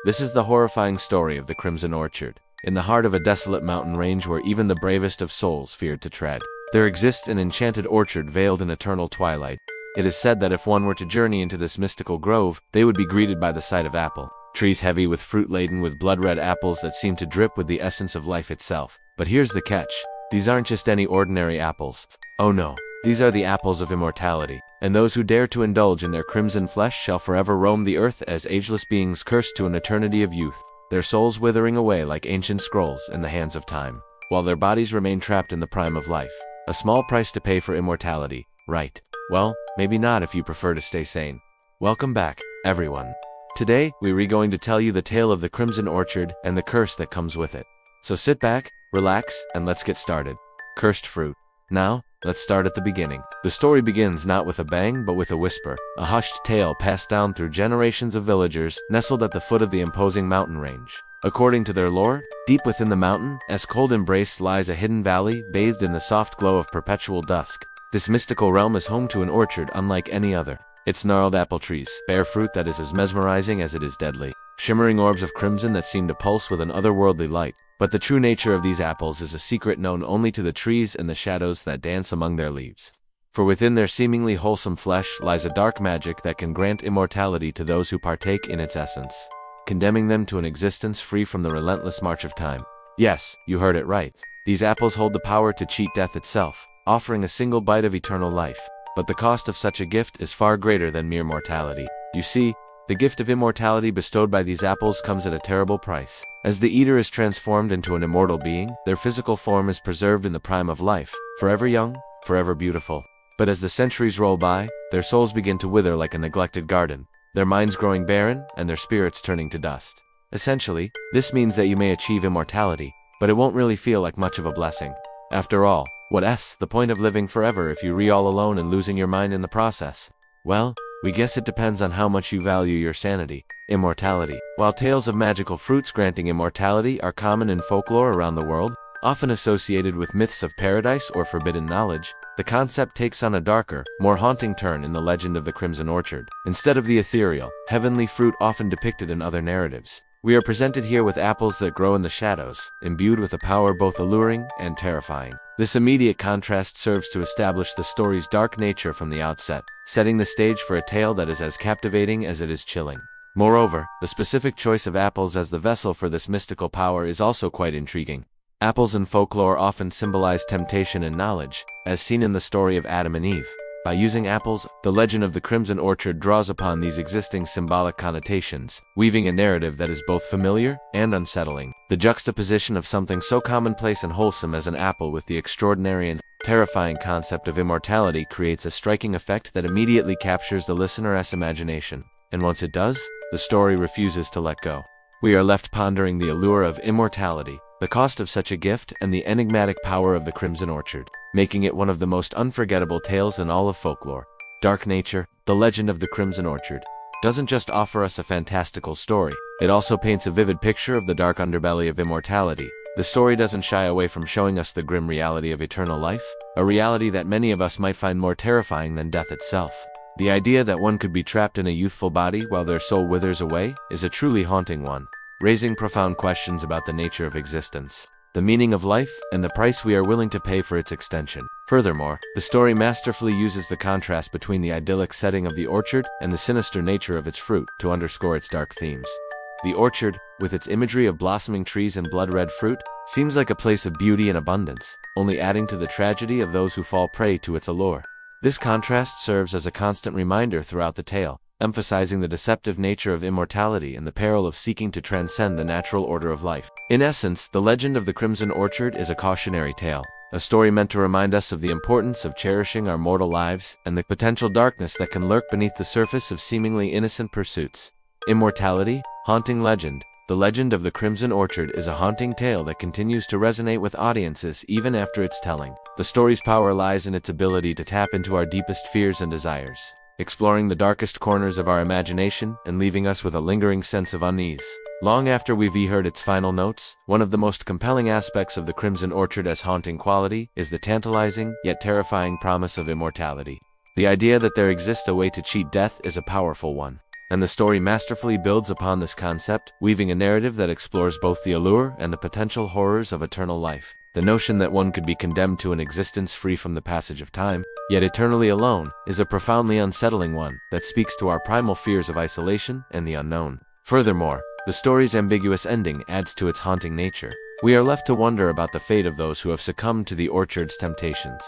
This is the horrifying story of the Crimson Orchard. In the heart of a desolate mountain range where even the bravest of souls feared to tread, there exists an enchanted orchard veiled in eternal twilight. It is said that if one were to journey into this mystical grove, they would be greeted by the sight of apple trees heavy with fruit laden with blood-red apples that seem to drip with the essence of life itself. But here's the catch. These aren't just any ordinary apples. Oh no. These are the apples of immortality, and those who dare to indulge in their crimson flesh shall forever roam the earth as ageless beings cursed to an eternity of youth, their souls withering away like ancient scrolls in the hands of time, while their bodies remain trapped in the prime of life. A small price to pay for immortality, right? Well, maybe not if you prefer to stay sane. Welcome back, everyone. Today, we're going to tell you the tale of the Crimson Orchard and the curse that comes with it. So sit back, relax, and let's get started. Cursed fruit. Now, let's start at the beginning. The story begins not with a bang but with a whisper, a hushed tale passed down through generations of villagers nestled at the foot of the imposing mountain range. According to their lore, deep within the mountain's cold embrace lies a hidden valley bathed in the soft glow of perpetual dusk. This mystical realm is home to an orchard unlike any other. Its gnarled apple trees bear fruit that is as mesmerizing as it is deadly, shimmering orbs of crimson that seem to pulse with an otherworldly light. But the true nature of these apples is a secret known only to the trees and the shadows that dance among their leaves. For within their seemingly wholesome flesh lies a dark magic that can grant immortality to those who partake in its essence, condemning them to an existence free from the relentless march of time. Yes, you heard it right. These apples hold the power to cheat death itself, offering a single bite of eternal life. But the cost of such a gift is far greater than mere mortality. You see, the gift of immortality bestowed by these apples comes at a terrible price. As the eater is transformed into an immortal being, their physical form is preserved in the prime of life, forever young, forever beautiful. But as the centuries roll by, their souls begin to wither like a neglected garden, their minds growing barren, and their spirits turning to dust. Essentially, this means that you may achieve immortality, but it won't really feel like much of a blessing. After all, what's the point of living forever if you're all alone and losing your mind in the process? Well, we guess it depends on how much you value your sanity. Immortality. While tales of magical fruits granting immortality are common in folklore around the world, often associated with myths of paradise or forbidden knowledge, the concept takes on a darker, more haunting turn in the legend of the Crimson Orchard. Instead of the ethereal, heavenly fruit often depicted in other narratives, we are presented here with apples that grow in the shadows, imbued with a power both alluring and terrifying. This immediate contrast serves to establish the story's dark nature from the outset, setting the stage for a tale that is as captivating as it is chilling. Moreover, the specific choice of apples as the vessel for this mystical power is also quite intriguing. Apples in folklore often symbolize temptation and knowledge, as seen in the story of Adam and Eve. By using apples, the legend of the Crimson Orchard draws upon these existing symbolic connotations, weaving a narrative that is both familiar and unsettling. The juxtaposition of something so commonplace and wholesome as an apple with the extraordinary and terrifying concept of immortality creates a striking effect that immediately captures the listener's imagination. And once it does, the story refuses to let go. We are left pondering the allure of immortality, the cost of such a gift, and the enigmatic power of the Crimson Orchard, making it one of the most unforgettable tales in all of folklore. Dark Nature, the legend of the Crimson Orchard, doesn't just offer us a fantastical story, it also paints a vivid picture of the dark underbelly of immortality. The story doesn't shy away from showing us the grim reality of eternal life, a reality that many of us might find more terrifying than death itself. The idea that one could be trapped in a youthful body while their soul withers away is a truly haunting one, raising profound questions about the nature of existence, the meaning of life, and the price we are willing to pay for its extension. Furthermore, the story masterfully uses the contrast between the idyllic setting of the orchard and the sinister nature of its fruit to underscore its dark themes. The orchard, with its imagery of blossoming trees and blood-red fruit, seems like a place of beauty and abundance, only adding to the tragedy of those who fall prey to its allure. This contrast serves as a constant reminder throughout the tale, emphasizing the deceptive nature of immortality and the peril of seeking to transcend the natural order of life. In essence, the legend of the Crimson Orchard is a cautionary tale, a story meant to remind us of the importance of cherishing our mortal lives and the potential darkness that can lurk beneath the surface of seemingly innocent pursuits. Immortality, haunting legend. The legend of the Crimson Orchard is a haunting tale that continues to resonate with audiences even after its telling. The story's power lies in its ability to tap into our deepest fears and desires, exploring the darkest corners of our imagination and leaving us with a lingering sense of unease. Long after we've heard its final notes, one of the most compelling aspects of the Crimson Orchard's haunting quality is the tantalizing, yet terrifying promise of immortality. The idea that there exists a way to cheat death is a powerful one. and the story masterfully builds upon this concept, weaving a narrative that explores both the allure and the potential horrors of eternal life. The notion that one could be condemned to an existence free from the passage of time, yet eternally alone, is a profoundly unsettling one that speaks to our primal fears of isolation and the unknown. Furthermore, the story's ambiguous ending adds to its haunting nature. We are left to wonder about the fate of those who have succumbed to the orchard's temptations,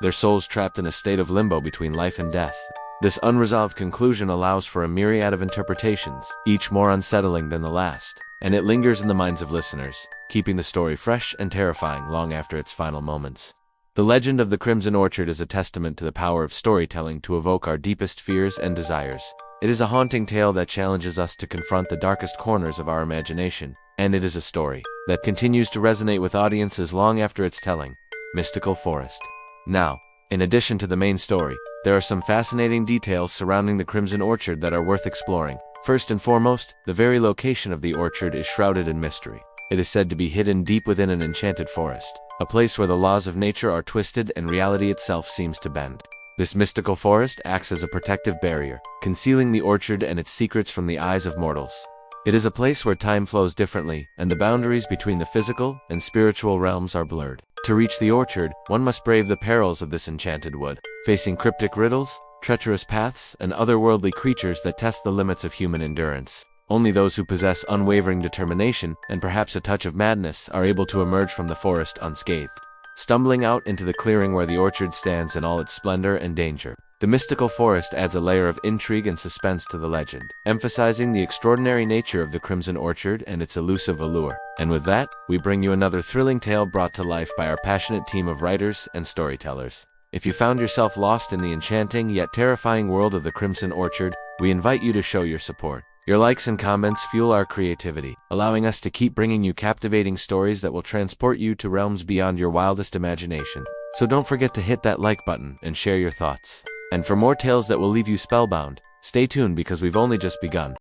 their souls trapped in a state of limbo between life and death. This unresolved conclusion allows for a myriad of interpretations, each more unsettling than the last, and it lingers in the minds of listeners, keeping the story fresh and terrifying long after its final moments. The legend of the Crimson Orchard is a testament to the power of storytelling to evoke our deepest fears and desires. It is a haunting tale that challenges us to confront the darkest corners of our imagination, and it is a story that continues to resonate with audiences long after its telling. Mystical Forest. Now, in addition to the main story, there are some fascinating details surrounding the Crimson Orchard that are worth exploring. First and foremost, the very location of the orchard is shrouded in mystery. It is said to be hidden deep within an enchanted forest, a place where the laws of nature are twisted and reality itself seems to bend. This mystical forest acts as a protective barrier, concealing the orchard and its secrets from the eyes of mortals. It is a place where time flows differently, and the boundaries between the physical and spiritual realms are blurred. To reach the orchard, one must brave the perils of this enchanted wood, facing cryptic riddles, treacherous paths, and otherworldly creatures that test the limits of human endurance. Only those who possess unwavering determination, and perhaps a touch of madness, are able to emerge from the forest unscathed, stumbling out into the clearing where the orchard stands in all its splendor and danger. The mystical forest adds a layer of intrigue and suspense to the legend, emphasizing the extraordinary nature of the Crimson Orchard and its elusive allure. And with that, we bring you another thrilling tale brought to life by our passionate team of writers and storytellers. If you found yourself lost in the enchanting yet terrifying world of the Crimson Orchard, we invite you to show your support. Your likes and comments fuel our creativity, allowing us to keep bringing you captivating stories that will transport you to realms beyond your wildest imagination. So don't forget to hit that like button and share your thoughts. And for more tales that will leave you spellbound, stay tuned because we've only just begun.